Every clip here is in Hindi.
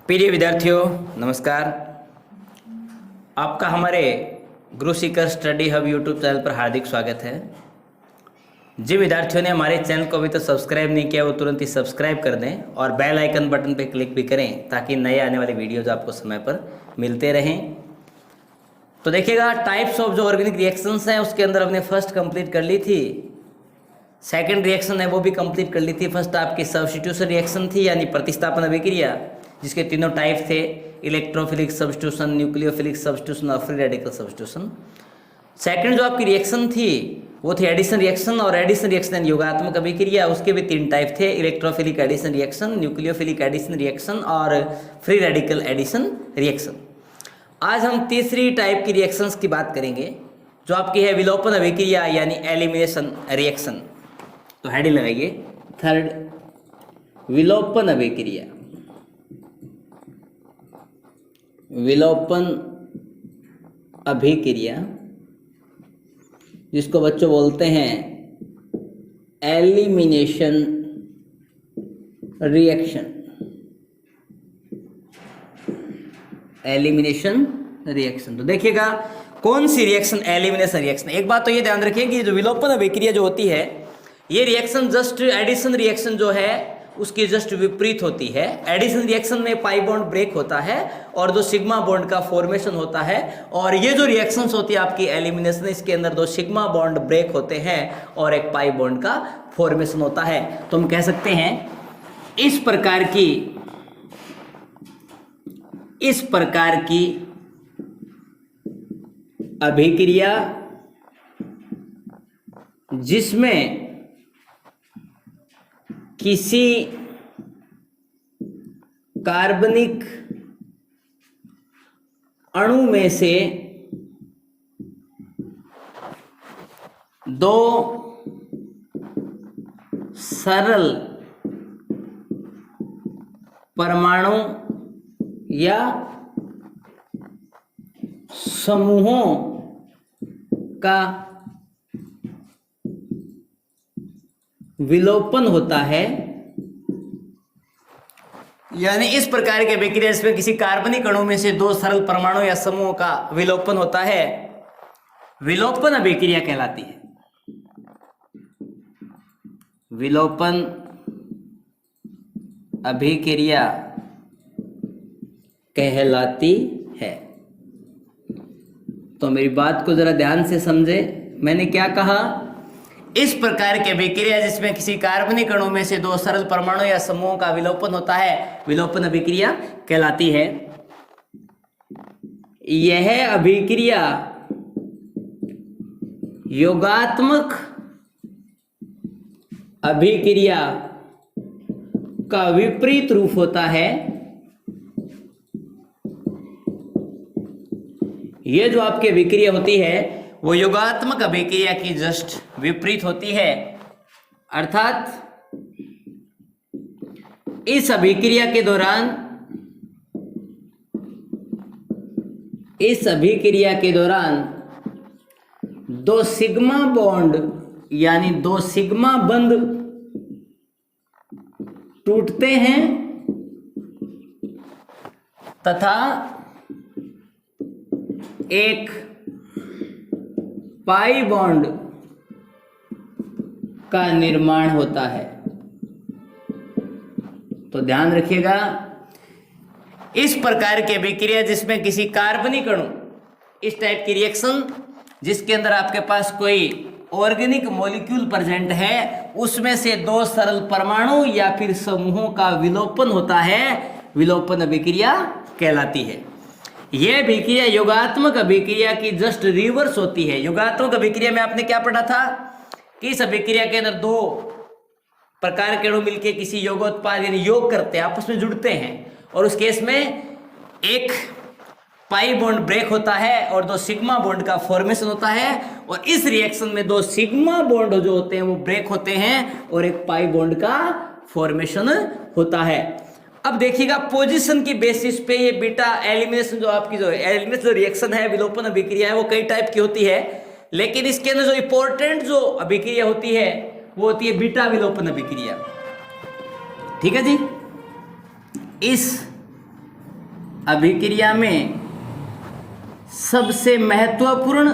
प्रिय विद्यार्थियों नमस्कार। आपका हमारे गुरु Sikar study hub YouTube channel पर हार्दिक स्वागत है। जिन विद्यार्थियों ने हमारे चैनल को अभी तक सब्सक्राइब नहीं किया वो तुरंत ही सब्सक्राइब कर दें और बेल आइकन बटन पर क्लिक भी करें ताकि नए आने वाले वीडियोज आपको समय पर मिलते रहें। तो देखिएगा, टाइप्स ऑफ जो ऑर्गेनिक रिएक्शंस हैं उसके अंदर हमने फर्स्ट कंप्लीट कर ली थी। सेकेंड रिएक्शन है वो भी कंप्लीट कर ली थी। फर्स्ट आपकी सब्स्टिट्यूशन रिएक्शन थी यानी प्रतिस्थापन अभिक्रिया, जिसके तीनों टाइप थे, इलेक्ट्रोफिलिक सब्स्टिट्यूशन, न्यूक्लियोफिलिक सब्स्टिट्यूशन और फ्री रेडिकल सब्स्टिट्यूशन। सेकंड जो आपकी रिएक्शन थी वो थी एडिशन रिएक्शन, और एडिशन रिएक्शन यानी योगात्मक अभिक्रिया, उसके भी तीन टाइप थे, electrophilic addition reaction, nucleophilic addition reaction और फ्री रेडिकल एडिशन रिएक्शन। आज हम तीसरी टाइप की रिएक्शंस की बात करेंगे जो आपकी है विलोपन अभिक्रिया यानी एलिमिनेशन रिएक्शन। तो हेडिंग लगाइए, थर्ड विलोपन अभिक्रिया। विलोपन अभिक्रिया जिसको बच्चों बोलते हैं एलिमिनेशन रिएक्शन। एलिमिनेशन रिएक्शन, तो देखिएगा कौन सी रिएक्शन एलिमिनेशन रिएक्शन। एक बात तो ये ध्यान रखिए कि जो विलोपन अभिक्रिया जो होती है ये रिएक्शन जस्ट एडिशन रिएक्शन जो है उसकी जस्ट विपरीत होती है। एडिशन रिएक्शन में पाई बॉन्ड ब्रेक होता है और दो सिग्मा बॉन्ड का फॉर्मेशन होता है, और ये जो रिएक्शंस होती है आपकी एलिमिनेशन, इसके अंदर दो सिग्मा बॉन्ड ब्रेक होते हैं और एक पाई बॉन्ड का फॉर्मेशन होता है। तो हम कह सकते हैं इस प्रकार की अभिक्रिया जिसमें किसी कार्बनिक अणु में से दो सरल परमाणु या समूहों का विलोपन होता है, यानी इस प्रकार के अभिक्रिया जिसमें किसी कार्बनिक अणु में से दो सरल परमाणु या समूहों का विलोपन होता है, विलोपन अभिक्रिया कहलाती है। विलोपन अभिक्रिया कहलाती है। तो मेरी बात को जरा ध्यान से समझे। मैंने क्या कहा? इस प्रकार की अभिक्रिया जिसमें किसी कार्बनिक अणु में से दो सरल परमाणु या समूहों का विलोपन होता है, विलोपन अभिक्रिया कहलाती है। यह अभिक्रिया योगात्मक अभिक्रिया का विपरीत रूप होता है। यह जो आपकी अभिक्रिया होती है वो योगात्मक अभिक्रिया की जस्ट विपरीत होती है, अर्थात इस अभिक्रिया के दौरान दो सिग्मा बॉन्ड यानी दो सिग्मा बंध टूटते हैं तथा एक पाई बॉन्ड का निर्माण होता है। तो ध्यान रखिएगा, इस प्रकार की अभिक्रिया जिसमें किसी कार्बनिक अणु, इस टाइप की रिएक्शन जिसके अंदर आपके पास कोई ऑर्गेनिक मॉलिक्यूल प्रेजेंट है, उसमें से दो सरल परमाणु या फिर समूहों का विलोपन होता है, विलोपन अभिक्रिया कहलाती है। यह अभिक्रिया योगात्मक अभिक्रिया की जस्ट रिवर्स होती है। योगात्मक अभिक्रिया में आपने क्या पढ़ा था कि इस अभिक्रिया के अंदर दो प्रकार के अणु मिलकर किसी योगोत्पाद यानी योग करते हैं, आपस में जुड़ते हैं, और उस केस में एक पाई बॉन्ड ब्रेक होता है और दो सिग्मा बॉन्ड का फॉर्मेशन होता है, और इस रिएक्शन में दो सिग्मा बॉन्ड जो होते हैं वो ब्रेक होते हैं और एक पाई बॉन्ड का फॉर्मेशन होता है। अब देखिएगा पोजीशन की बेसिस पे ये बीटा एलिमिनेशन जो आपकी जो एलिमिनेशन जो रिएक्शन है, विलोपन अभिक्रिया है, वो कई टाइप की होती है, लेकिन इसके अंदर जो इंपॉर्टेंट जो अभिक्रिया होती है वो होती है बीटा विलोपन अभिक्रिया। ठीक है जी। इस अभिक्रिया में सबसे महत्वपूर्ण,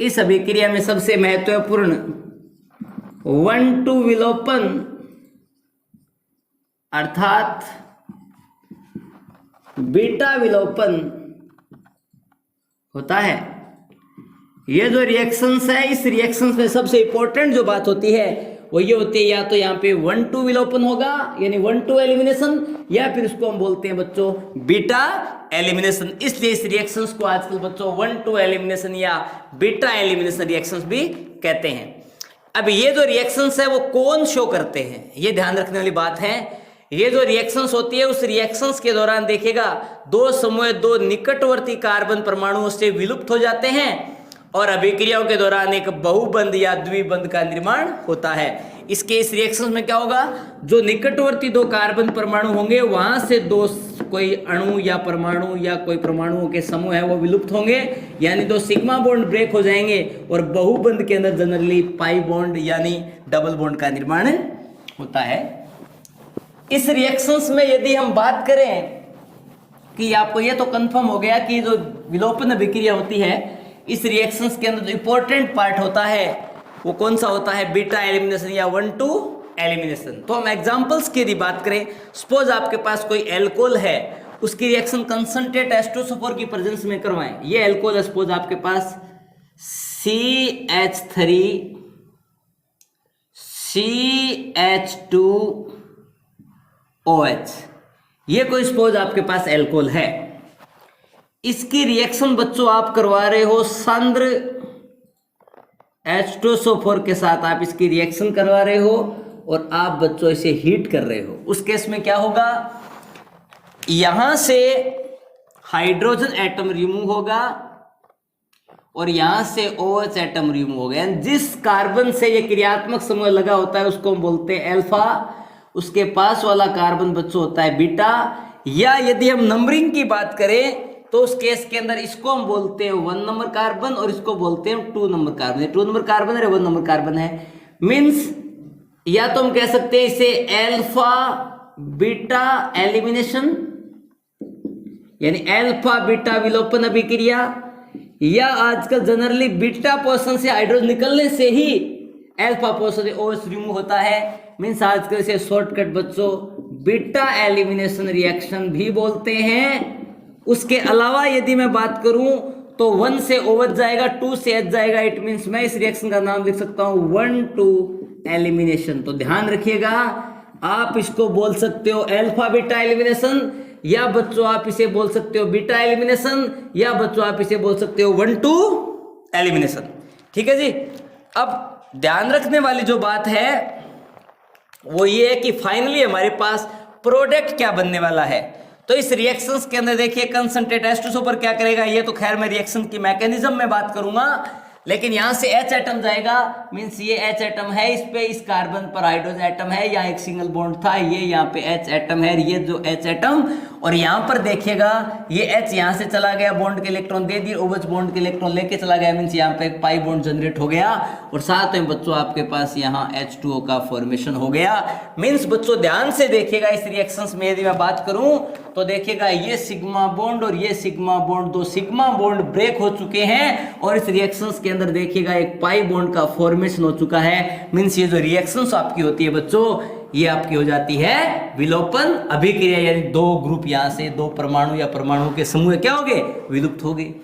इस अभिक्रिया में सबसे महत्वपूर्ण 1,2 विलोपन अर्थात बीटा विलोपन होता है। ये जो रिएक्शंस है, इस रिएक्शंस में सबसे इंपॉर्टेंट जो बात होती है वो ये होती है, या तो यहाँ पे 1,2 विलोपन होगा यानी 1,2 एलिमिनेशन, या फिर इसको हम बोलते हैं बच्चों बीटा एलिमिनेशन। इसलिए इस रिएक्शंस को आजकल बच्चों 1,2 एलिमिनेशन या बीटा एलिमिनेशन रिएक्शंस भी कहते हैं। अब ये जो रिएक्शंस है वो कौन शो करते हैं, ये ध्यान रखने वाली बात है। ये जो रिएक्शंस होती है उस रिएक्शंस के दौरान देखिएगा दो समूह दो निकटवर्ती कार्बन परमाणुओं से विलुप्त हो जाते हैं और अभिक्रियाओं के दौरान एक बहुबंध या द्विबंध का निर्माण होता है। इसके इस रिएक्शंस में क्या होगा, जो निकटवर्ती दो कार्बन परमाणु होंगे वहां से दो कोई अणु या परमाणु या कोई परमाणुओं के समूह है वो विलुप्त होंगे, यानी दो सिग्मा बॉन्ड ब्रेक हो जाएंगे और बहुबंध के अंदर जनरली पाई बॉन्ड यानी डबल बॉन्ड का निर्माण होता है। इस रिएक्शंस में यदि हम बात करें कि आपको ये तो कंफर्म हो गया कि जो विलोपन अभिक्रिया होती है इस रिएक्शंस के अंदर जो इंपॉर्टेंट पार्ट होता है वो कौन सा होता है, बीटा एलिमिनेशन या 1,2 एलिमिनेशन। तो हम एग्जांपल्स की यदि बात करें, सपोज आपके पास कोई एल्कोहल है, उसकी रिएक्शन कंसंट्रेट H2SO4 की प्रेजेंस में करवाएं। ये एल्कोहल है, सपोज आपके पास CH3 CH2OH, ये कोई सपोज आपके पास एल्कोहल है। इसकी रिएक्शन बच्चों आप करवा रहे हो सांद्र H2SO4 के साथ, आप इसकी रिएक्शन करवा रहे हो और आप बच्चों इसे हीट कर रहे हो। उस केस में क्या होगा, यहां से हाइड्रोजन एटम रिमूव होगा और यहां से OH एटम रिमूव होगा। यानी जिस कार्बन से ये क्रियात्मक समूह लगा होता है उसको हम बोलते हैं अल्फा, उसके पास वाला कार्बन बच्चों होता है बीटा। या यदि हम नंबरिंग की बात करें तो उस केस के अंदर इसको हम बोलते हैं 1 नंबर कार्बन और इसको बोलते हैं 2 नंबर कार्बन। 2 नंबर कार्बन है, 1 नंबर कार्बन है। मीन्स या तो हम कह सकते हैं इसे अल्फा बीटा एलिमिनेशन यानी अल्फा बीटा विलोपन अभिक्रिया, या आजकल जनरली बीटा पोर्शन से हाइड्रोजन निकलने से ही अल्फा पोर्शन से OH रिमूव होता है। मीन्स आजकल इसे शॉर्टकट बच्चों बीटा एलिमिनेशन रिएक्शन भी बोलते हैं। उसके अलावा यदि मैं बात करूं तो 1 से OH जाएगा, 2 से H जाएगा। इट मीन्स मैं इस रिएक्शन का नाम लिख सकता हूं 1,2 एलिमिनेशन। तो ध्यान रखिएगा, आप इसको बोल सकते हो अल्फा बीटा एलिमिनेशन, या बच्चों आप इसे बोल सकते हो बीटा एलिमिनेशन, या बच्चों आप इसे बोल सकते हो 1,2 एलिमिनेशन। ठीक है जी। अब ध्यान रखने वाली जो बात है वो ये है कि फाइनली हमारे पास प्रोडक्ट क्या बनने वाला है। तो इस रिएक्शंस के अंदर देखिए कंसंट्रेट H2SO4 क्या करेगा, ये तो खैर मैं रिएक्शन की मैकेनिज्म में बात करूंगा, लेकिन यहां से H एटम जाएगा। मींस ये H एटम है, इस पे इस कार्बन पर हाइड्रोजन एटम है, यहाँ एक सिंगल बॉन्ड था, ये यहाँ पे H एटम है, ये जो H एटम, और यहाँ पर देखिएगा ये H यहाँ से चला गया, बॉन्ड के इलेक्ट्रॉन दे दिए, OH बॉन्ड के इलेक्ट्रॉन लेके चला गया। मीन्स यहाँ पे एक पाई बॉन्ड जनरेट हो गया और साथ में बच्चों आपके पास यहाँ H2O का फॉर्मेशन हो गया। मीन्स बच्चों ध्यान से देखिएगा, इस रिएक्शंस में यदि मैं बात करूं तो देखिएगा ये सिग्मा बॉन्ड और ये सिग्मा बॉन्ड, दो सिग्मा बॉन्ड ब्रेक हो चुके हैं और इस रिएक्शंस के अंदर देखिएगा एक पाई बॉन्ड का फॉर्मेशन हो चुका है। मीन्स ये जो रिएक्शंस आपकी होती है बच्चों, ये आपकी हो जाती है विलोपन अभिक्रिया, यानी दो ग्रुप यहाँ से दो परमाणु या परमाणु के समूह क्या हो गए, विलुप्त हो गए।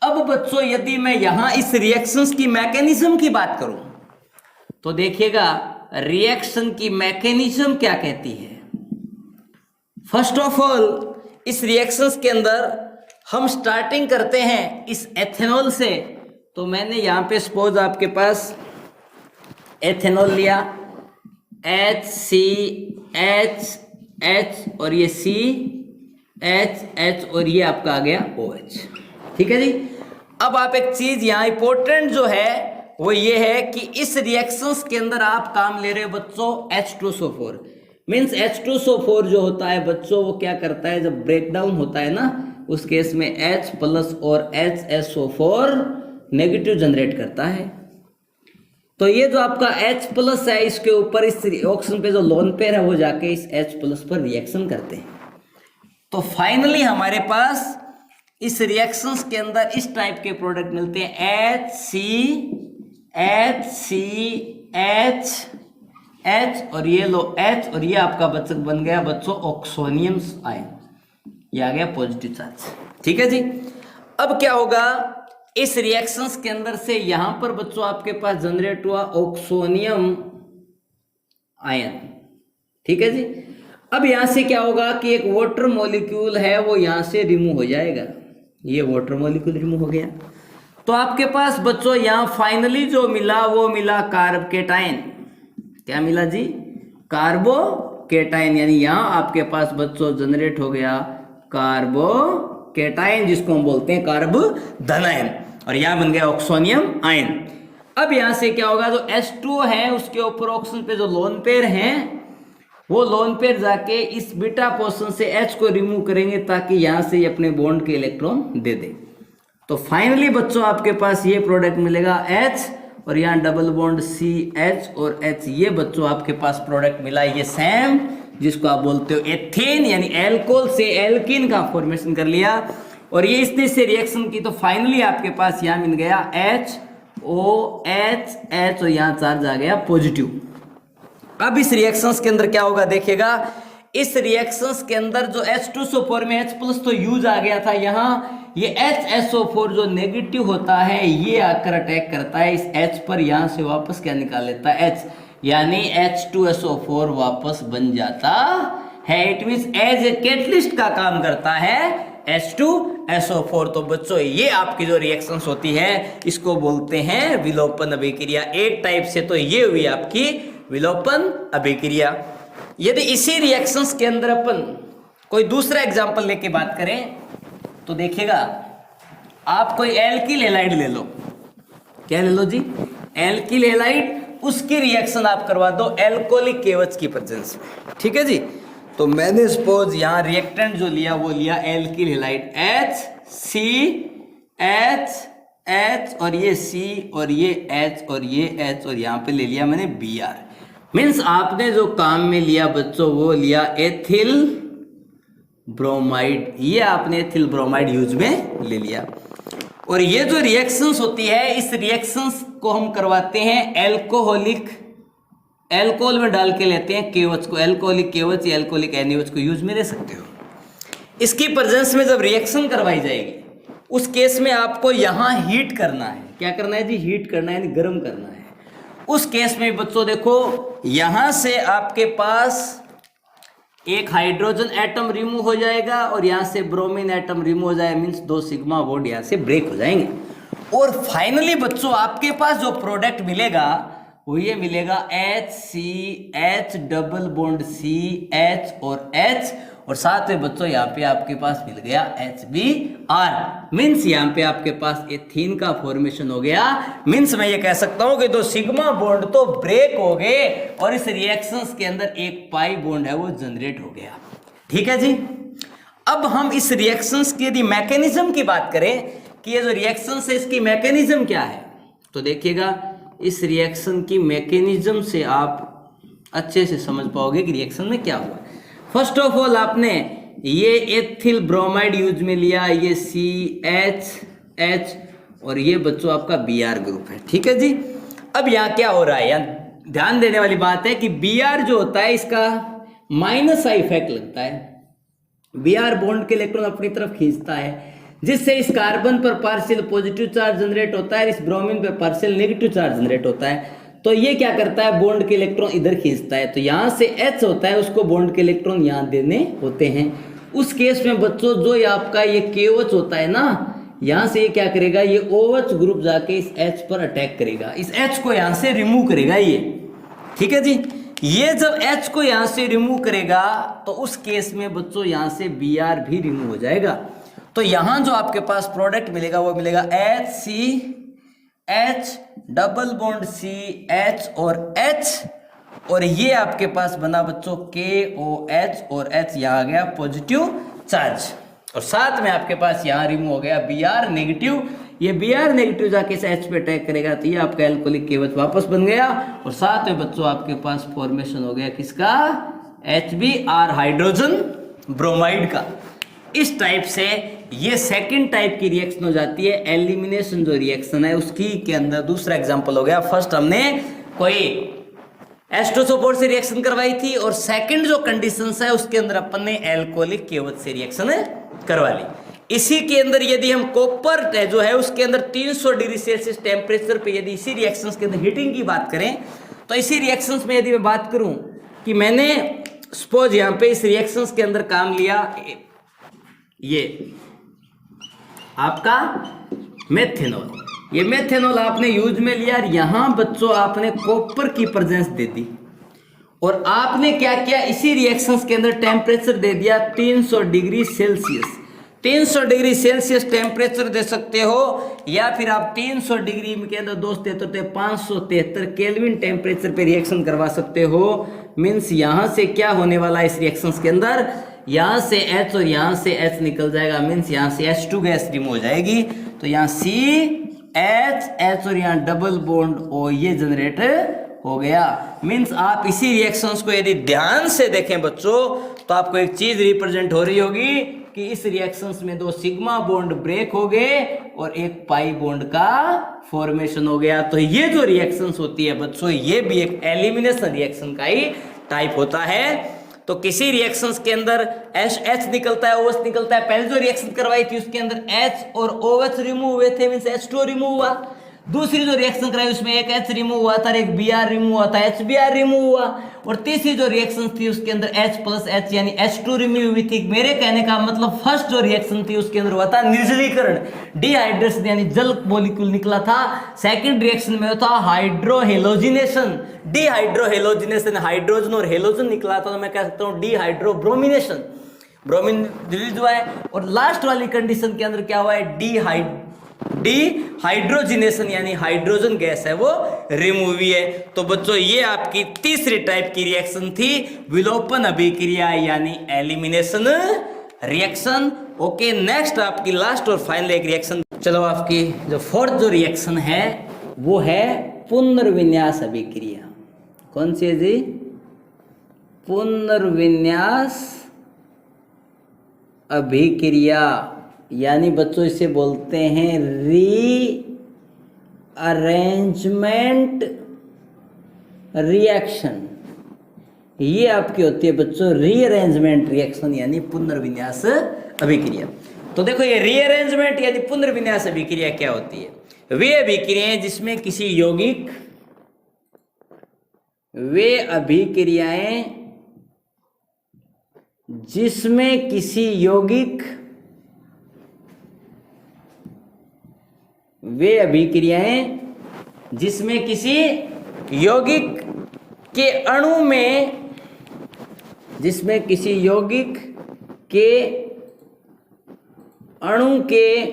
अब बच्चों यदि मैं यहाँ इस रिएक्शंस की मैकेनिज्म की बात करूं तो देखिएगा रिएक्शन की मैकेनिज्म क्या कहती है। फर्स्ट ऑफ ऑल इस रिएक्शंस के अंदर हम स्टार्टिंग करते हैं इस एथेनॉल से। तो मैंने यहाँ पे सपोज आपके पास एथेनॉल लिया, HCH और ये CH और ये आपका आ गया OH। ठीक है जी। अब आप एक चीज यहाँ इंपॉर्टेंट जो है वो ये है कि इस रिएक्शंस के अंदर आप काम ले रहे हो बच्चों H2SO4। मीन्स H2SO4 जो होता है बच्चों वो क्या करता है, जब ब्रेक डाउन होता है ना उस केस में H प्लस और HSO4 नेगेटिव जनरेट करता है। तो ये जो आपका H प्लस है इसके ऊपर इस रिएक्शन पे जो लोन पेयर है वो जाके इस H प्लस पर रिएक्शन करते हैं। तो फाइनली हमारे पास इस रिएक्शंस के अंदर इस टाइप के प्रोडक्ट मिलते हैं H और ये लो H और ये आपका बन गया बच्चों ऑक्सोनियम आयन, ये आ गया पॉजिटिव चार्ज। ठीक है जी। अब क्या होगा इस रिएक्शंस के अंदर से यहां पर बच्चों आपके पास जनरेट हुआ ऑक्सोनियम आयन। ठीक है जी। अब यहां से क्या होगा कि एक वाटर मॉलिक्यूल है वो यहां से रिमूव हो जाएगा, ये वाटर मॉलिक्यूल रिमूव हो गया। तो आपके पास बच्चों यहां फाइनली जो मिला वो मिला कार्बोकेटाइन। क्या मिला जी? कार्बोकेटाइन, यानी यहां आपके पास बच्चों जनरेट हो गया कार्बोकेटाइन जिसको हम बोलते हैं कार्बोधन आयन, और यहां बन गया ऑक्सोनियम आयन। अब यहां से क्या होगा, जो H2 है उसके ऊपर ऑक्सीजन पे जो लोन पेयर हैं वो लोन पेयर जाके इस बीटा पोर्शन से H को रिमूव करेंगे ताकि यहां से अपने बॉन्ड के इलेक्ट्रॉन दे दे। तो फाइनली बच्चों आपके पास ये प्रोडक्ट मिलेगा H और यहाँ डबल बॉन्ड CH और H, ये बच्चों आपके पास प्रोडक्ट मिला ये सेम जिसको आप बोलते हो एथेन, यानी एल्कोहल से एल्कीन का फॉर्मेशन कर लिया और ये इसने से रिएक्शन की। तो फाइनली आपके पास यहाँ मिल गया HOH और यहाँ चार्ज आ गया पॉजिटिव। अब इस रिएक्शंस के अंदर क्या होगा देखिएगा, इस रिएक्शंस के अंदर जो H2SO4 में H प्लस तो यूज आ गया था, यहाँ ये HSO4 जो नेगेटिव होता है ये आकर अटैक करता है इस H पर, यहाँ से वापस क्या निकाल लेता है H, यानी H2SO4 वापस बन जाता है। It means as a catalyst का काम करता है H2SO4। तो बच्चों ये आपकी जो रिएक्शंस होती है इसको बोलते हैं विलोपन अभिक्रिया। एक टाइप से तो ये हुई आपकी विलोपन अभिक्रिया। यदि इसी रिएक्शंस के अंदर अपन कोई दूसरा एग्जांपल लेके बात करें तो देखिएगा, आप कोई एल्किल हैलाइड ले लो। क्या ले लो जी? एल्किल हैलाइड, उसकी रिएक्शन आप करवा दो एल्कोहलिक केवच की प्रेजेंस में। ठीक है जी। तो मैंने सपोज यहाँ रिएक्टेंट जो लिया वो लिया एल्किल हैलाइड HCH और ये C और ये H और ये H और यहाँ पे ले लिया मैंने Br। मीन्स आपने जो काम में लिया बच्चों वो लिया एथिल ब्रोमाइड, ये आपने एथिल ब्रोमाइड यूज में ले लिया। और ये जो रिएक्शंस होती है इस रिएक्शंस को हम करवाते हैं एल्कोहलिक, एल्कोहल में डाल के लेते हैं केवच को, एल्कोहलिक केवच या एल्कोहलिक एनएच को यूज में ले सकते हो। इसकी प्रेजेंस में जब रिएक्शन करवाई जाएगी उस केस में आपको यहाँ हीट करना है। क्या करना है जी? हीट करना है, यानी गर्म करना है। उस केस में बच्चों देखो यहां से आपके पास एक हाइड्रोजन एटम रिमूव हो जाएगा और यहां से ब्रोमीन एटम रिमूव हो जाएगा, मीन्स 2 सिग्मा बॉन्ड यहां से ब्रेक हो जाएंगे। और फाइनली बच्चों आपके पास जो प्रोडक्ट मिलेगा वो ये मिलेगा HCH डबल बॉन्ड CH और H, और साथ में बच्चों यहाँ पे आपके पास मिल गया HBr। मीन्स यहाँ पे आपके पास एथीन का फॉर्मेशन हो गया। मीन्स मैं ये कह सकता हूँ कि 2 सिग्मा बॉन्ड तो ब्रेक हो गए और इस रिएक्शंस के अंदर एक पाई बॉन्ड है वो जनरेट हो गया। ठीक है जी। अब हम इस रिएक्शंस की यदि मैकेनिज्म की बात करें कि ये जो रिएक्शंस है इसकी मैकेनिज्म क्या है, तो देखिएगा इस रिएक्शन की मैकेनिज्म से आप अच्छे से समझ पाओगे कि रिएक्शन में क्या हुआ। फर्स्ट ऑफ ऑल आपने ये एथिल ब्रोमाइड यूज में लिया, ये CH और ये बच्चों आपका Br ग्रुप है। ठीक है जी। अब यहाँ क्या हो रहा है, यहाँ ध्यान देने वाली बात है कि Br जो होता है इसका माइनस का इफेक्ट लगता है। Br बॉन्ड के इलेक्ट्रॉन अपनी तरफ खींचता है जिससे इस कार्बन पर पार्शियल पॉजिटिव चार्ज जनरेट होता है, इस ब्रोमीन पर पार्शियल नेगेटिव चार्ज जनरेट होता है। तो ये क्या करता है, बॉन्ड के इलेक्ट्रॉन इधर खींचता है। तो यहाँ से H होता है उसको बॉन्ड के इलेक्ट्रॉन यहाँ देने होते हैं। उस केस में बच्चों जो ये आपका ये KOH होता है ना, यहाँ से ये क्या करेगा, ये OH ग्रुप जाके इस H पर अटैक करेगा, इस H को यहाँ से रिमूव करेगा ये। ठीक है जी। ये जब H को यहाँ से रिमूव करेगा तो उस केस में बच्चों यहाँ से Br भी रिमूव हो जाएगा। तो यहाँ जो आपके पास प्रोडक्ट मिलेगा वो मिलेगा HCH डबल बॉन्ड CH और H, और ये आपके पास बना बच्चों KOH और H, यहाँ आ गया पॉजिटिव चार्ज, और साथ में आपके पास यहाँ रिमूव हो गया Br नेगेटिव, ये Br नेगेटिव जाके इस H पे अटैक करेगा तो ये आपका एल्कोहलिक केवच वापस बन गया और साथ में बच्चों आपके पास फॉर्मेशन हो गया किसका, HBr हाइड्रोजन ब्रोमाइड का। इस टाइप से ये सेकंड टाइप की रिएक्शन हो जाती है। एलिमिनेशन जो रिएक्शन है उसकी के अंदर दूसरा एग्जांपल हो गया। फर्स्ट हमने कोई H2SO4 से रिएक्शन करवाई थी और सेकंड जो कंडीशंस है उसके अंदर अपन ने एल्कोहलिक केवच से रिएक्शन करवा ली। इसी के अंदर यदि हम कॉपर जो है उसके अंदर 300 डिग्री सेल्सियस टेम्परेचर पे यदि इसी रिएक्शंस के अंदर हीटिंग की बात करें तो इसी रिएक्शंस में यदि मैं बात करूं कि मैंने सपोज यहां पे इस रिएक्शंस के अंदर काम लिया, ये आपका मेथेनॉल, ये मेथेनॉल आपने यूज में लिया, यहां बच्चों आपने कॉपर की प्रेजेंस दे दी और आपने क्या किया, इसी रिएक्शंस के अंदर टेम्परेचर दे दिया 300 degree Celsius. 300 degree Celsius temperature दे सकते हो या फिर आप 300 डिग्री के अंदर दोस्त देते तो 573 केल्विन टेम्परेचर पे रिएक्शन करवा सकते हो। मीन्स यहां से क्या होने वाला है इस रिएक्शंस के अंदर, यहां से H और यहां से H निकल जाएगा। मीन्स यहां से H2 गैस रिमूव हो जाएगी तो यहाँ CH और यहाँ डबल बॉन्ड O ये जनरेट हो गया। मीन्स आप इसी रिएक्शंस को यदि ध्यान से देखें बच्चों तो आपको एक चीज रिप्रेजेंट हो रही होगी कि इस रिएक्शंस में 2 सिग्मा बॉन्ड ब्रेक हो गए और एक पाई बॉन्ड का फॉर्मेशन हो गया। तो ये जो रिएक्शंस होती है बच्चों ये भी एक एलिमिनेशन रिएक्शन का ही टाइप होता है। तो किसी रिएक्शंस के अंदर H निकलता है, OH निकलता है। पहले जो रिएक्शन करवाई थी उसके अंदर H और OH रिमूव हुए थे, मींस H2 रिमूव हुआ। दूसरी जो रिएक्शन कराई उसमें एक H रिमूव हुआ था, एक Br रिमूव हुआ था, HBr रिमूव हुआ। और तीसरी जो रिएक्शन थी उसके अंदर H प्लस H यानी H2 रिमूव हुई थी। मेरे कहने का मतलब फर्स्ट जो रिएक्शन थी उसके अंदर हुआ था निर्जलीकरण, डिहाइड्रेशन यानी जल मॉलिक्यूल निकला था। सेकंड रिएक्शन में था हाइड्रोहेलोजिनेशन, डिहाइड्रोहेलोजिनेशन, हाइड्रोजन और हेलोजन निकला था तो मैं कह सकता हूँ डिहाइड्रोब्रोमिनेशन, ब्रोमीन रिलीज हुआ है। और लास्ट वाली कंडीशन के अंदर क्या हुआ है, डिहाइड्रोजिनेशन यानी हाइड्रोजन गैस है वो रिमूव हुई है। तो बच्चों ये आपकी तीसरी टाइप की रिएक्शन थी विलोपन अभिक्रिया यानी एलिमिनेशन रिएक्शन। ओके, नेक्स्ट आपकी लास्ट और फाइनल एक रिएक्शन, चलो आपकी जो फोर्थ जो रिएक्शन है वो है पुनर्विन्यास अभिक्रिया। कौन सी है जी, पुनर्विन्यास अभिक्रिया यानी बच्चों इसे बोलते हैं रीअरेंजमेंट रिएक्शन। ये आपकी होती है बच्चों रीअरेंजमेंट रिएक्शन यानी पुनर्विन्यास अभिक्रिया। तो देखो ये रीअरेंजमेंट यानी पुनर्विन्यास अभिक्रिया क्या होती है, वे अभिक्रियाएं जिसमें किसी यौगिक, वे अभिक्रियाएं जिसमें किसी यौगिक, वे अभिक्रियाएं जिसमें किसी यौगिक के अणु में, जिसमें किसी यौगिक के अणु के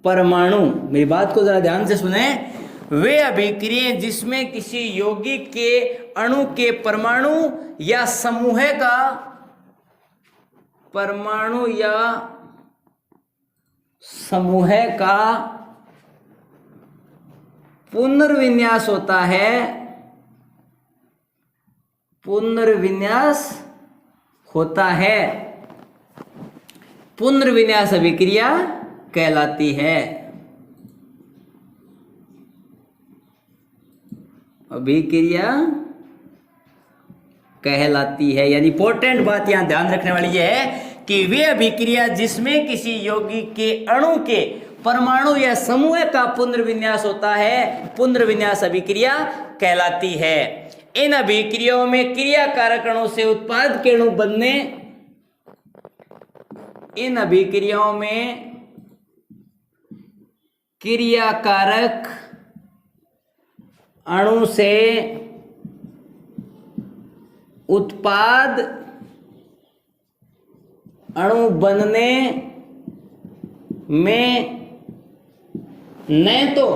परमाणु, मेरी बात को जरा ध्यान से सुने, वे अभिक्रियाएं जिसमें किसी यौगिक के अणु के परमाणु या समूह का, परमाणु या समूह का पुनर्विन्यास होता है, पुनर्विन्यास होता है, पुनर्विन्यास अभिक्रिया कहलाती है। अभिक्रिया कहलाती है यानी इंपॉर्टेंट बात यहां ध्यान रखने वाली यह है कि वे अभिक्रिया जिसमें किसी यौगिक के अणु के परमाणु या समूह का पुनर्विन्यास होता है, पुनर्विन्यास अभिक्रिया कहलाती है। इन अभिक्रियाओं में क्रियाकारक अणु से उत्पाद के अणु बनने, इन अभिक्रियाओं में क्रियाकारक अणु से उत्पाद अणु बनने में न तो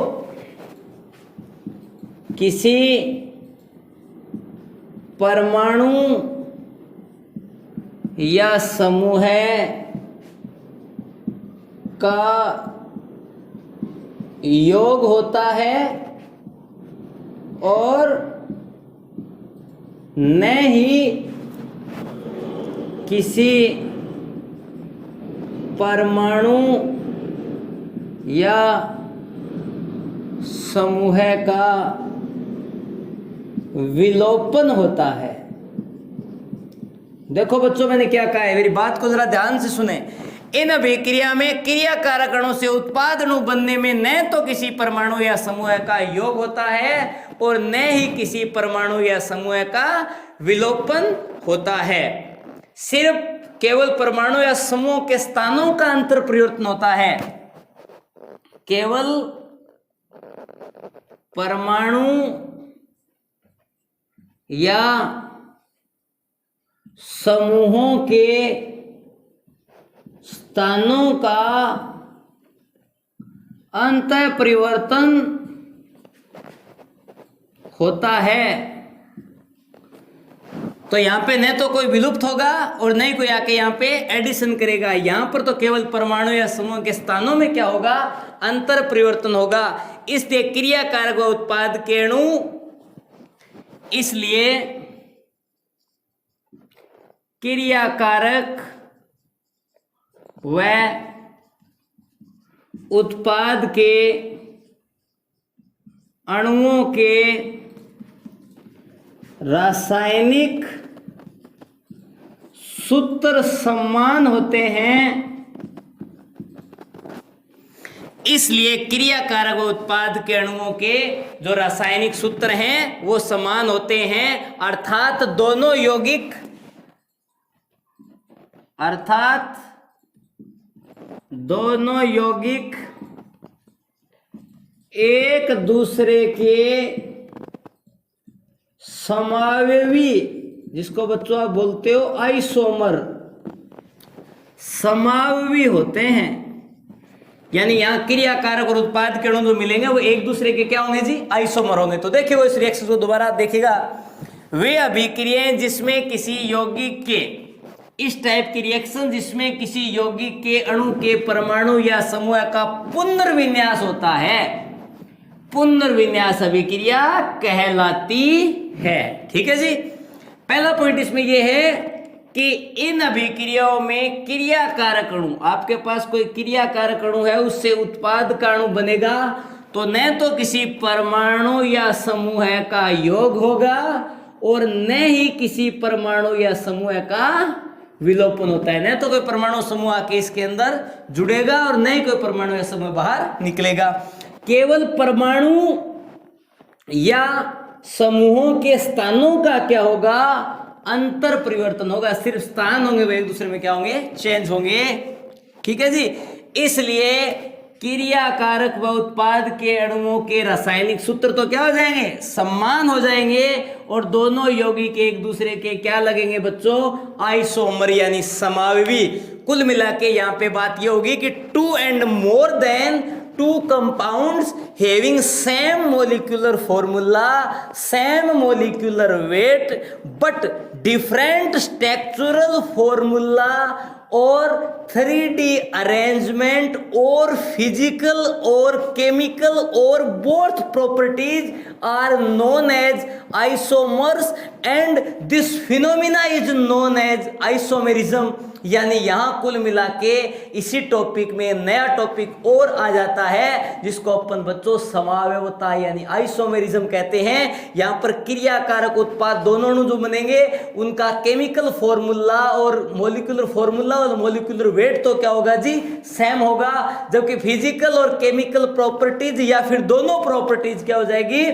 किसी परमाणु या समूह का योग होता है और न ही किसी परमाणु या समूह का विलोपन होता है। देखो बच्चों, मैंने क्या कहा है, मेरी बात को जरा ध्यान से सुने। इन अभिक्रिया में क्रिया कारक अणु से उत्पाद अणु बनने में न तो किसी परमाणु या समूह का योग होता है और न ही किसी परमाणु या समूह का विलोपन होता है। सिर्फ केवल परमाणु या समूह के स्थानों का अंतर परिवर्तन होता है। केवल परमाणु या समूहों के स्थानों का अंतर परिवर्तन होता है। तो यहां पे न तो कोई विलुप्त होगा और न ही कोई आके यहां पे एडिशन करेगा। यहां पर तो केवल परमाणु या समूह के स्थानों में क्या होगा, अंतर परिवर्तन होगा। इसलिए क्रिया कारक व उत्पाद के अणु, इसलिए क्रिया कारक व उत्पाद के अणुओं के रासायनिक सूत्र समान होते हैं। इसलिए क्रिया कारक व उत्पाद के अणुओं के जो रासायनिक सूत्र हैं वो समान होते हैं, अर्थात दोनों यौगिक एक दूसरे के समावयवी, जिसको बच्चों आप बोलते हो आइसोमर, समावयवी होते हैं। यानी यहां क्रिया कारक और उत्पाद के अणु जो मिलेंगे वो एक दूसरे के क्या होंगे जी, आइसोमर होंगे। तो देखिए वो इस रिएक्शन को दोबारा देखिएगा। वे अभिक्रियाएं जिसमें किसी यौगिक के, इस टाइप की रिएक्शन जिसमें किसी यौगिक के अणु के परमाणु या समूह का पुनर्विन्यास होता है, पुनर्विन्यास अभिक्रिया कहलाती है। ठीक है जी। पहला पॉइंट इसमें यह है कि इन अभिक्रियाओं में क्रिया कारक अणु, आपके पास कोई क्रिया कारक अणु है उससे उत्पाद का अणु बनेगा, तो न तो किसी परमाणु या समूह का योग होगा और न ही किसी परमाणु या समूह का विलोपन होता है। न तो कोई परमाणु समूह आके इसके अंदर जुड़ेगा और न ही कोई परमाणु या समूह बाहर निकलेगा। केवल परमाणु या समूहों के स्थानों का क्या होगा, अंतर परिवर्तन होगा। सिर्फ स्थान होंगे वो एक दूसरे में क्या होंगे, चेंज होंगे। ठीक है जी। इसलिए क्रिया कारक व उत्पाद के अणुओं के रासायनिक सूत्र तो क्या हो जाएंगे, समान हो जाएंगे और दोनों यौगिक एक दूसरे के क्या लगेंगे बच्चों, आइसोमर यानी समावयवी। कुल मिला के यहाँ पे बात ये होगी कि 2 and more than 2 compounds having same molecular formula, same molecular weight but different structural formula और 3D arrangement और physical और chemical और both properties are known as isomers and this phenomena is known as isomerism। यानी यहाँ कुल मिला के इसी टॉपिक में नया टॉपिक और आ जाता है जिसको अपन बच्चों समावयवता यानी आइसोमेरिज्म कहते हैं। यहाँ पर क्रिया कारक उत्पाद दोनों अणु जो बनेंगे उनका केमिकल फॉर्मूला और मोलिकुलर फॉर्मूला और मोलिकुलर वेट तो क्या होगा जी, सेम होगा, जबकि फिजिकल और केमिकल प्रॉपर्टीज या फिर दोनों प्रॉपर्टीज क्या हो जाएगी,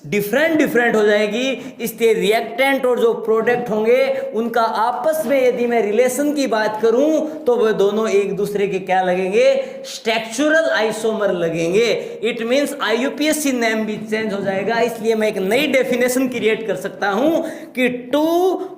डिफरेंट हो जाएगी। इसलिए रिएक्टेंट और जो प्रोडक्ट होंगे उनका आपस में यदि मैं रिलेशन की बात करूं तो वह दोनों एक दूसरे के क्या लगेंगे, स्ट्रक्चरल आइसोमर लगेंगे। इट मींस आईयूपीएसी नेम भी चेंज हो जाएगा। इसलिए मैं एक नई डेफिनेशन क्रिएट कर सकता हूं कि 2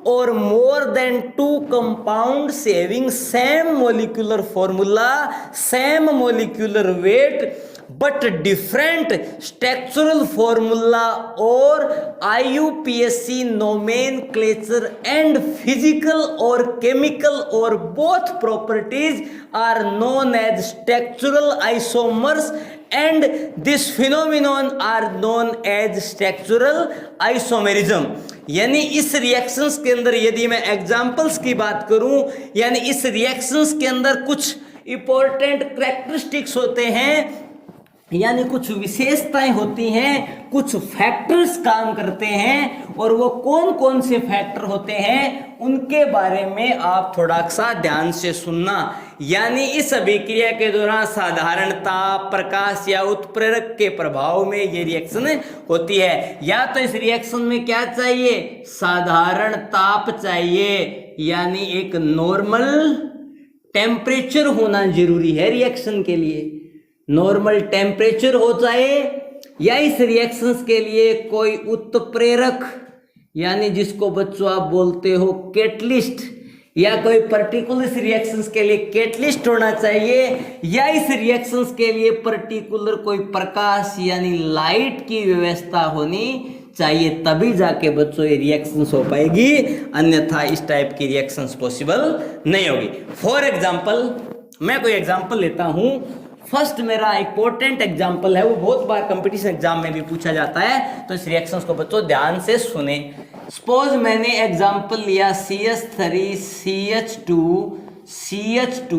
और more than 2 compounds having same molecular formula, same molecular weight but different structural formula or IUPAC nomenclature and physical or chemical or both properties are known as structural isomers and this phenomenon are known as structural isomerism। यानी इस रिएक्शंस के अंदर यदि मैं एग्जांपल्स की बात करूं, यानी इस रिएक्शंस के अंदर कुछ इंपॉर्टेंट कैरेक्टरिस्टिक्स होते हैं, यानी कुछ विशेषताएं होती हैं, कुछ फैक्टर्स काम करते हैं, और वो कौन कौन से फैक्टर होते हैं उनके बारे में आप थोड़ा सा ध्यान से सुनना। यानी इस अभिक्रिया के दौरान साधारण ताप, प्रकाश या उत्प्रेरक के प्रभाव में ये रिएक्शन होती है। या तो इस रिएक्शन में क्या चाहिए, साधारण ताप चाहिए, यानी एक नॉर्मल टेम्परेचर होना जरूरी है रिएक्शन के लिए, नॉर्मल टेम्परेचर हो जाए, या इस रिएक्शंस के लिए कोई उत्प्रेरक यानी जिसको बच्चों आप बोलते हो कैटलिस्ट, या कोई पर्टिकुलर इस रिएक्शंस के लिए कैटलिस्ट होना चाहिए, या इस रिएक्शंस के लिए पर्टिकुलर कोई प्रकाश यानी लाइट की व्यवस्था होनी चाहिए, तभी जाके बच्चों ये रिएक्शंस हो पाएगी, अन्यथा इस टाइप की रिएक्शंस पॉसिबल नहीं होगी। फॉर एग्जांपल मैं कोई एग्जांपल लेता हूं। फर्स्ट मेरा इंपॉर्टेंट एग्जांपल है, वो बहुत बार कंपटीशन एग्जाम में भी पूछा जाता है, तो इस रिएक्शंस को बच्चों ध्यान से सुने। सपोज मैंने एग्जांपल लिया CH3 CH2 CH2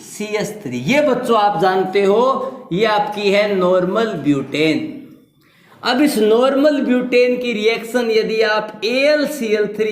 CH3, ये बच्चों आप जानते हो ये आपकी है नॉर्मल ब्यूटेन। अब इस नॉर्मल ब्यूटेन की रिएक्शन यदि आप AlCl3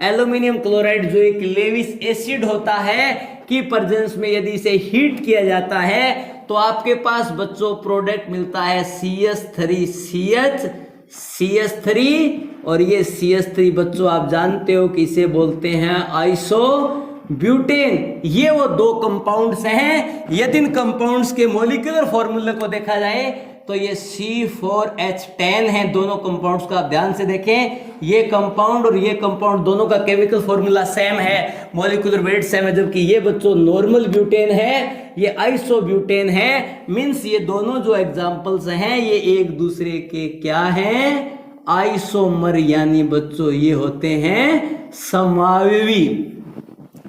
एल्यूमिनियम क्लोराइड जो एक लेविस एसिड होता है की प्रेजेंस में यदि इसे हीट किया जाता है तो आपके पास बच्चों प्रोडक्ट मिलता है CH3CH CH3, और ये CH3 बच्चों आप जानते हो कि इसे बोलते हैं आइसो ब्यूटेन। ये वो दो कंपाउंड्स हैं। यदि इन कंपाउंड्स के मॉलिक्यूलर फॉर्मूले को देखा जाए तो ये C4H10 है, दोनों कंपाउंड्स का आप ध्यान से देखें, ये कंपाउंड और ये कंपाउंड दोनों का केमिकल फॉर्मूला सेम है, मॉलिक्यूलर वेट सेम है, जबकि ये बच्चों नॉर्मल ब्यूटेन है, ये आइसो ब्यूटेन है। मींस ये दोनों जो एग्जांपल्स हैं ये एक दूसरे के क्या हैं, आइसोमर, यानी बच्चों ये होते हैं समावयवी।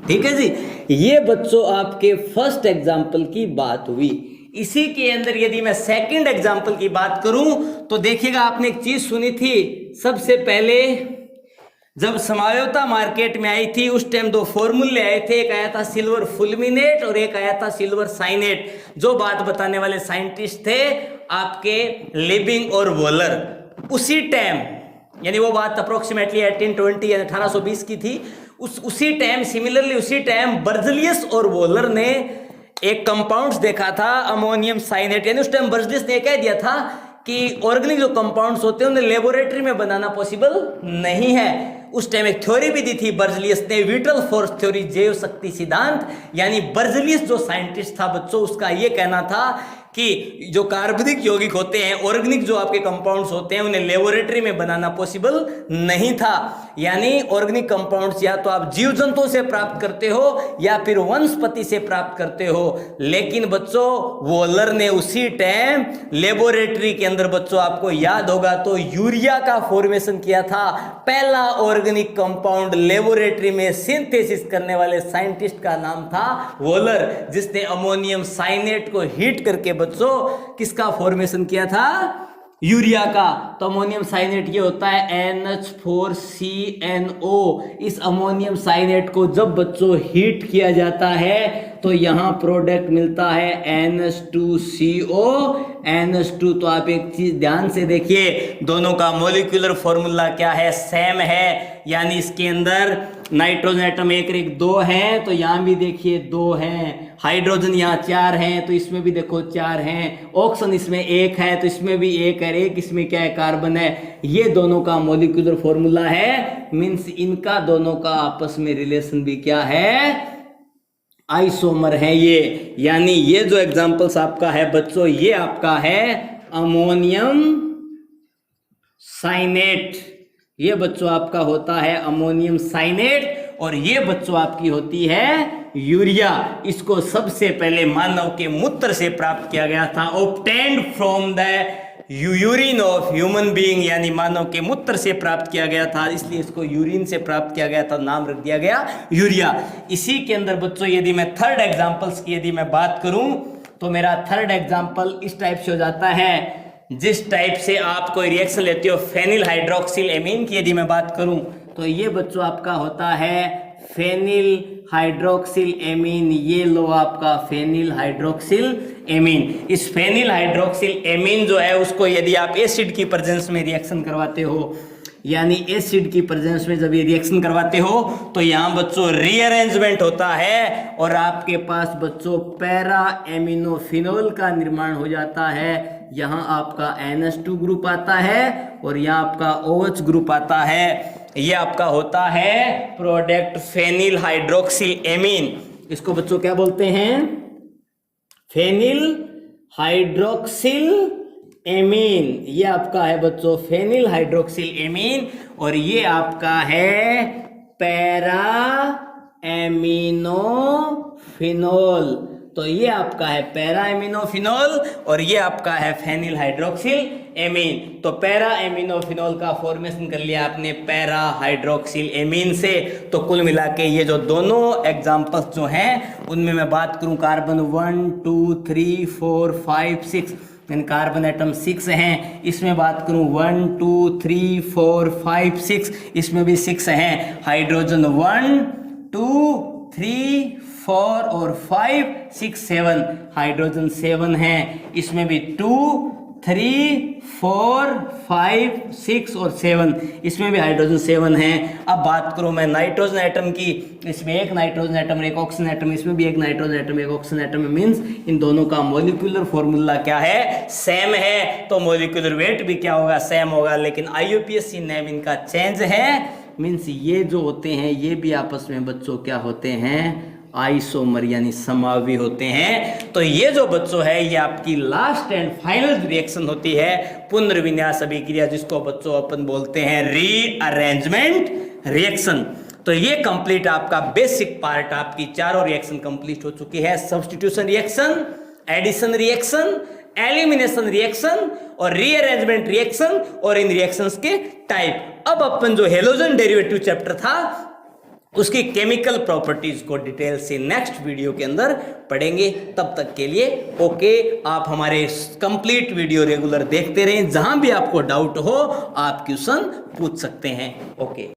ठीक है जी, ये बच्चों आपके फर्स्ट एग्जांपल की बात हुई। इसी के अंदर यदि मैं सेकंड एग्जांपल की बात करूं तो देखिएगा, आपने एक चीज सुनी थी, सबसे पहले जब समायोता मार्केट में आई थी उस टाइम दो फॉर्मूले आए थे, एक आया था सिल्वर फुलमिनेट और एक आया था सिल्वर साइनेट। जो बात बताने वाले साइंटिस्ट थे आपके लिबिंग और वॉलर, उसी टाइम यानी वो बात अप्रोक्सीमेटली 1820 या 1820 की थी, उसी टाइम सिमिलरली उसी टाइम बर्जलियस और वॉलर ने एक कंपाउंड्स देखा था अमोनियम साइनेट। यानी उस टाइम बर्जलियस ने कह दिया था कि ऑर्गेनिक जो कंपाउंड्स होते हैं उन्हें लेबोरेटरी में बनाना पॉसिबल नहीं है। उस टाइम एक थ्योरी भी दी थी बर्जलियस ने, विटल फोर्स थ्योरी, जैव शक्ति सिद्धांत। यानी बर्जलियस जो साइंटिस्ट था बच्चों, उसका ये कहना था कि जो कार्बनिक यौगिक होते हैं, ऑर्गेनिक जो आपके कंपाउंड्स होते हैं, उन्हें लेबोरेटरी में बनाना पॉसिबल नहीं था। यानी ऑर्गेनिक कंपाउंड्स या तो आप जीव जंतुओं से प्राप्त करते हो या फिर वनस्पति से प्राप्त करते हो। लेकिन बच्चों वॉलर ने उसी टाइम लेबोरेटरी के अंदर बच्चों आपको याद होगा तो यूरिया का फॉर्मेशन किया था। पहला ऑर्गेनिक कंपाउंड लेबोरेटरी में सिंथेसिस करने वाले साइंटिस्ट का नाम था वॉलर, जिसने अमोनियम साइनेट को हीट करके बच्चों किसका फॉर्मेशन किया था, यूरिया का। तो अमोनियम साइनेट ये होता है NH4CNO। इस अमोनियम साइनेट को जब बच्चों हीट किया जाता है तो यहां प्रोडक्ट मिलता है NH2CO NH2। तो आप एक चीज ध्यान से देखिए, दोनों का मॉलिक्यूलर फॉर्मूला क्या है, सेम है। यानी इसके अंदर नाइट्रोजन एटम एक एक 2 हैं, तो यहां भी देखिए 2 हैं। हाइड्रोजन यहाँ 4 हैं तो इसमें भी देखो 4 हैं। ऑक्सीजन इसमें 1 है तो इसमें भी 1 है, एक इसमें क्या है, कार्बन है। ये दोनों का मॉलिक्यूलर फॉर्मूला है। मींस इनका दोनों का आपस में रिलेशन भी क्या है, आइसोमर है ये। यानी ये जो एग्जांपल्स आपका है बच्चों, ये आपका है अमोनियम साइनेट। ये बच्चों आपका होता है अमोनियम साइनेट। और ये बच्चों आपकी होती है यूरिया। इसको सबसे पहले मानव के मूत्र से प्राप्त किया गया था, obtained from the urine of human being, यानी मानव के मूत्र से प्राप्त किया गया था, इसलिए इसको यूरिन से प्राप्त किया गया था, नाम रख दिया गया यूरिया। इसी के अंदर बच्चों यदि मैं थर्ड एग्जांपल्स की यदि मैं बात करूं तो मेरा थर्ड एग्जांपल इस टाइप से हो जाता है, जिस टाइप से आप कोई रिएक्शन लेते हो फेनिल हाइड्रोक्सिल एमीन की यदि मैं बात करूं तो ये बच्चों आपका होता है फेनिल हाइड्रोक्सिल एमीन। ये लो आपका फेनिल हाइड्रोक्सिल एमीन। इस फेनिल हाइड्रोक्सिल एमीन जो है उसको यदि आप एसिड की प्रेजेंस में रिएक्शन करवाते हो, यानी एसिड की प्रेजेंस में जब ये रिएक्शन करवाते हो तो यहाँ बच्चों रीअरेंजमेंट होता है और आपके पास बच्चों पैरा एमिनोफिनोल का निर्माण हो जाता है। यहाँ आपका NH2 ग्रुप आता है और यहाँ आपका OH ग्रुप आता है। ये आपका होता है प्रोडक्ट फेनिल हाइड्रोक्सिल एमीन। इसको बच्चों क्या बोलते हैं? Phenyl hydroxyl amine. ये आपका है बच्चों फेनिल हाइड्रोक्सिल एमीन और ये आपका है पैरा एमिनोफिनोल। तो ये आपका है पैरा एमिनोफिनोल और ये आपका है फेनिल हाइड्रोक्सिल एमीन। तो पैरा एमिनोफिनोल का फॉर्मेशन कर लिया आपने पैरा हाइड्रोक्सिल एमीन से। तो कुल मिला के ये जो दोनों एग्जांपल्स जो हैं उनमें मैं बात करूं कार्बन 1 2 3 4 5 6 यानी कार्बन एटम 6 हैं, इसमें बात करूं 1 2 3 4 5 6, इसमें भी 6 हैं। हाइड्रोजन 1 2 3 4 और 5 6 7 हाइड्रोजन 7 हैं, इसमें भी 2 3 4 5 6 और 7 इसमें भी हाइड्रोजन 7 हैं। अब बात करूं मैं नाइट्रोजन एटम की, इसमें एक नाइट्रोजन एटम एक ऑक्सीजन एटम, इसमें भी एक नाइट्रोजन एटम एक ऑक्सीजन एटम है। मींस इन दोनों का मॉलिक्यूलर फॉर्मूला क्या है? सेम है। तो मॉलिक्यूलर वेट भी क्या होगा? सेम होगा। लेकिन IUPAC नेम इनका चेंज है। मींस ये जो होते हैं ये भी आपस में बच्चों क्या होते हैं? आइसोमर यानी समावी होते हैं। तो ये जो बच्चों है ये आपकी लास्ट एंड फाइनल रिएक्शन होती है पुनर्विन्यास अभिक्रिया, जिसको बच्चों अपन बोलते हैं रीअरेंजमेंट रिएक्शन। तो ये कंप्लीट आपका बेसिक पार्ट, आपकी चारों रिएक्शन कंप्लीट हो चुकी है। Substitution reaction, addition reaction, elimination reaction और रीअरेंजमेंट रिएक्शन और इन रिएक्शंस के टाइप। अब अपन जो हेलोजन डेरिवेटिव चैप्टर था उसकी केमिकल प्रॉपर्टीज को डिटेल से नेक्स्ट वीडियो के अंदर पढ़ेंगे। तब तक के लिए ओके। आप हमारे कंप्लीट वीडियो रेगुलर देखते रहें, जहां भी आपको डाउट हो आप क्वेश्चन पूछ सकते हैं। ओके।